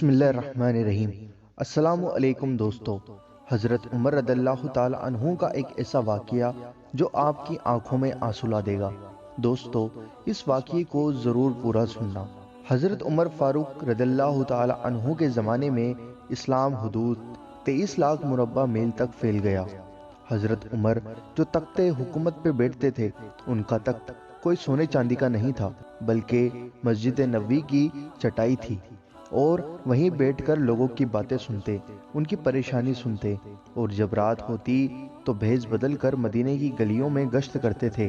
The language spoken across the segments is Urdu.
بسم اللہ الرحمن الرحیم۔ السلام علیکم دوستو۔ حضرت عمر رضی اللہ تعالی عنہ کا ایک ایسا واقعہ جو آپ کی آنکھوں میں آنسو لا دے گا۔ دوستو، اس واقعے کو ضرور پورا سننا۔ حضرت عمر فاروق رضی اللہ تعالی عنہ کے زمانے میں اسلام حدود 23 لاکھ مربع میل تک پھیل گیا۔ حضرت عمر جو تخت حکومت پہ بیٹھتے تھے، ان کا تخت کوئی سونے چاندی کا نہیں تھا، بلکہ مسجد نبوی کی چٹائی تھی، اور وہیں بیٹھ کر لوگوں کی باتیں سنتے، ان کی پریشانی سنتے، اور جب رات ہوتی تو بھیس بدل کر مدینے کی گلیوں میں گشت کرتے تھے۔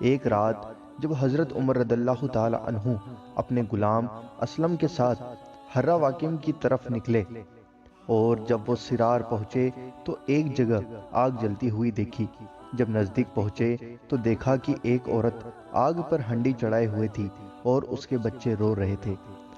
ایک رات جب حضرت عمر رضی اللہ تعالی عنہ اپنے غلام اسلم کے ساتھ حرہ واقم کی طرف نکلے، اور جب وہ سرار پہنچے تو ایک جگہ آگ جلتی ہوئی دیکھی۔ جب نزدیک پہنچے تو دیکھا کہ ایک عورت آگ پر ہنڈی چڑھائے ہوئے تھی اور اس کے بچے رو رہے تھے۔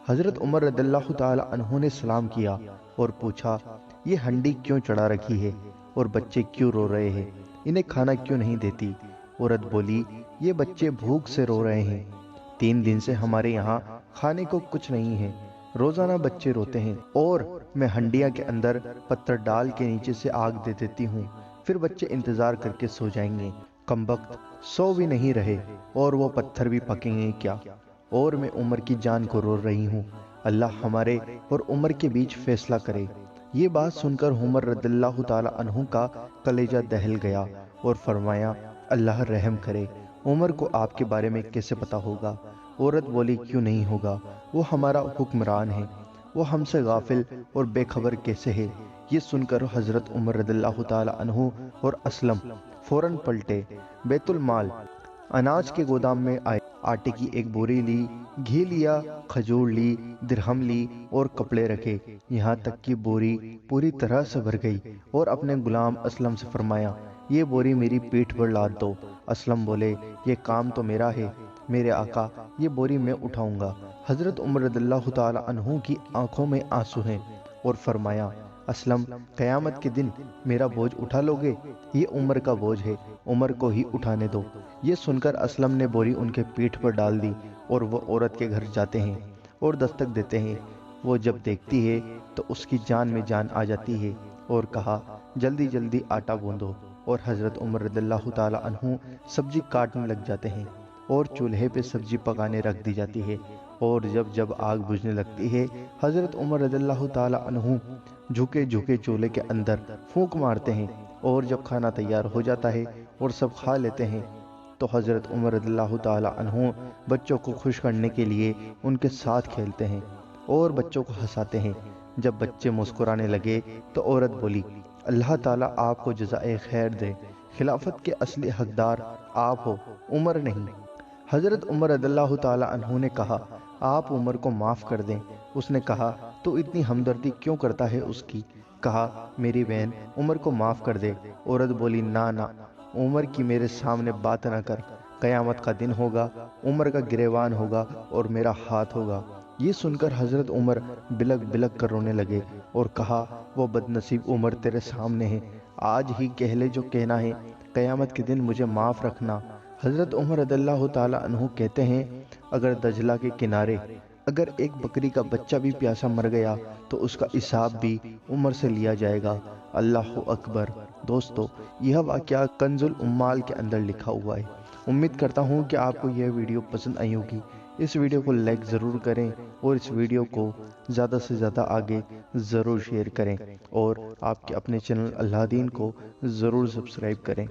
حضرت عمر رضی اللہ تعالی عنہ نے سلام کیا اور پوچھا، یہ ہنڈی کیوں چڑھا رکھی ہے اور بچے کیوں رو رہے ہیں؟ انہیں کھانا کیوں نہیں دیتی؟ عورت بولی، یہ بچے بھوک سے رو رہے ہیں۔ 3 دن سے ہمارے یہاں کھانے کو کچھ نہیں ہے، روزانہ بچے روتے ہیں، اور میں ہنڈیا کے اندر پتھر ڈال کے نیچے سے آگ دے دیتی ہوں، پھر بچے انتظار کر کے سو جائیں گے۔ کمبخت سو بھی نہیں رہے اور وہ پتھر بھی پکیں گے کیا؟ اور میں عمر کی جان کو رو رہی ہوں، اللہ ہمارے اور عمر کے بیچ فیصلہ کرے۔ یہ بات سن کر عمر رضی اللہ تعالی عنہ کا کلیجہ دہل گیا اور فرمایا، اللہ رحم کرے، عمر کو آپ کے بارے میں کیسے پتا ہوگا؟ عورت بولی، کیوں نہیں ہوگا؟ وہ ہمارا حکمران ہے، وہ ہم سے غافل اور بے خبر کیسے ہے؟ یہ سن کر حضرت عمر رضی اللہ تعالی عنہ اور اسلم فوراً پلٹے، بیت المال اناج کے گودام میں آئے، آٹے کی ایک بوری لی، گھی لیا، کھجور لی، درہم لی اور کپڑے رکھے، یہاں تک کہ بوری پوری طرح سے بھر گئی، اور اپنے غلام اسلم سے فرمایا، یہ بوری میری پیٹھ پر لاد دو۔ اسلم بولے، یہ کام تو میرا ہے، میرے آقا، یہ بوری میں اٹھاؤں گا۔ حضرت عمر رضی اللہ تعالی عنہ کی آنکھوں میں آنسو ہیں اور فرمایا، اسلم، قیامت کے دن میرا بوجھ اٹھا لو گے؟ یہ عمر کا بوجھ ہے، عمر کو ہی اٹھانے دو۔ یہ سن کر اسلم نے بوری ان کے پیٹھ پر ڈال دی، اور وہ عورت کے گھر جاتے ہیں اور دستک دیتے ہیں۔ وہ جب دیکھتی ہے تو اس کی جان میں جان آ جاتی ہے، اور کہا، جلدی جلدی آٹا گوندو۔ اور حضرت عمر رضی اللہ تعالی عنہ سبزی کاٹنے لگ جاتے ہیں، اور چولہے پہ سبزی پکانے رکھ دی جاتی ہے، اور جب آگ بجھنے لگتی ہے، حضرت عمر رضی اللہ تعالی عنہ جھکے جھکے چولہے کے اندر پھونک مارتے ہیں، اور جب کھانا تیار ہو جاتا ہے اور سب کھا لیتے ہیں تو حضرت عمر رضی اللہ تعالی عنہ بچوں کو خوش کرنے کے لیے ان کے ساتھ کھیلتے ہیں اور بچوں کو ہنساتے ہیں۔ جب بچے مسکرانے لگے تو عورت بولی، اللہ تعالیٰ آپ کو جزائے خیر دے، خلافت کے اصلی حقدار آپ ہو، عمر نہیں۔ حضرت عمر رضی اللہ تعالی عنہ نے کہا، آپ عمر کو معاف کر دیں۔ اس نے کہا، تو اتنی ہمدردی کیوں کرتا ہے اس کی؟ کہا، میری بہن، عمر کو معاف کر دے۔ عورت بولی، نہ، عمر کی میرے سامنے بات نہ کر، قیامت کا دن ہوگا، عمر کا گریوان ہوگا اور میرا ہاتھ ہوگا۔ یہ سن کر حضرت عمر بلک بلک کر رونے لگے اور کہا، وہ بدنصیب عمر تیرے سامنے ہے، آج ہی کہہ لے جو کہنا ہے، قیامت کے دن مجھے معاف رکھنا۔ حضرت عمر رضی اللہ تعالی عنہ کہتے ہیں، اگر دجلہ کے کنارے اگر ایک بکری کا بچہ بھی پیاسا مر گیا تو اس کا حساب بھی عمر سے لیا جائے گا۔ اللہ اکبر۔ دوستو، یہ واقعہ کنز العمال کے اندر لکھا ہوا ہے۔ امید کرتا ہوں کہ آپ کو یہ ویڈیو پسند آئی ہوگی۔ اس ویڈیو کو لائک ضرور کریں اور اس ویڈیو کو زیادہ سے زیادہ آگے ضرور شیئر کریں، اور آپ کے اپنے چینل اللہ دین کو ضرور سبسکرائب کریں۔